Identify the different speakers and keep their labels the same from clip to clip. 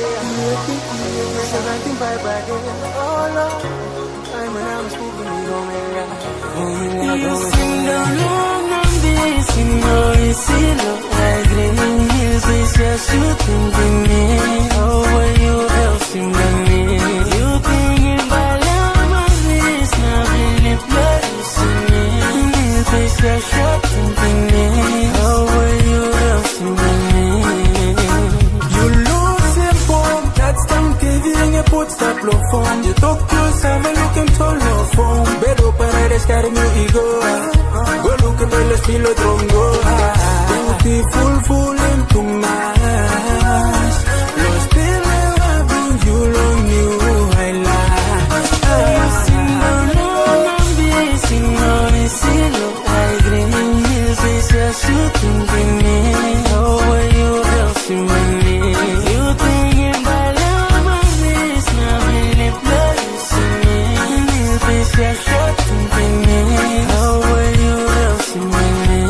Speaker 1: You sing down long on this, you know you see look like green hills, it's just you thinking me. Oh, where you else in the need? You thinking about love on this, now really blood you see me. It's just you thinking me. Oh, where you else in the need?
Speaker 2: You lose him phone, that's time TV and you put stop low phone. You talk to yourself and look him tall low phone. Better open carry me ego. Go look at the estilo trongo. Beautiful, full and too much. Lost still having you long you I like.
Speaker 1: You sing down long on this, you know you see look like green hills, it's just you thinking me. Oh, where you else in my need? You thinking about love on this, now really blood you see me. It's just you thinking me. Oh, where you else in my need?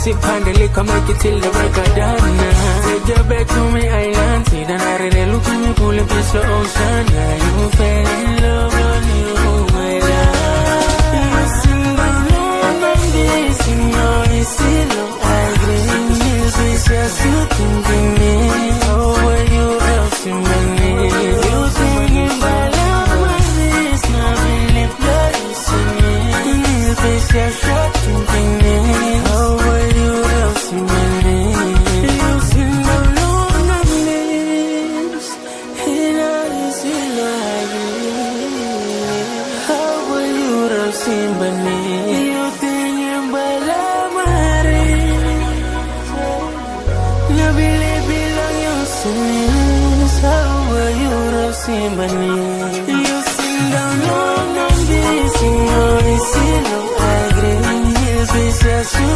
Speaker 1: Sip on the liquor, make it till the break of dawn. Take you back to me island. See the night they look at me, pull a piece of ocean. Now you fell in love, on you, my love. You sing down long on this, you know you see look like green hills, it's just you thinking me. Oh, where you else in my need? You thinking about love like this, now really blood you see me. It's just you thinking me. Oh, where you else in my need? You sing down long on this, and I see like it. Oh, where you else in my need? You thinking about love, Marie. You believe on your sins. Oh, where you else in my need? You sing down long on this, you know you see look like green hills, it's just you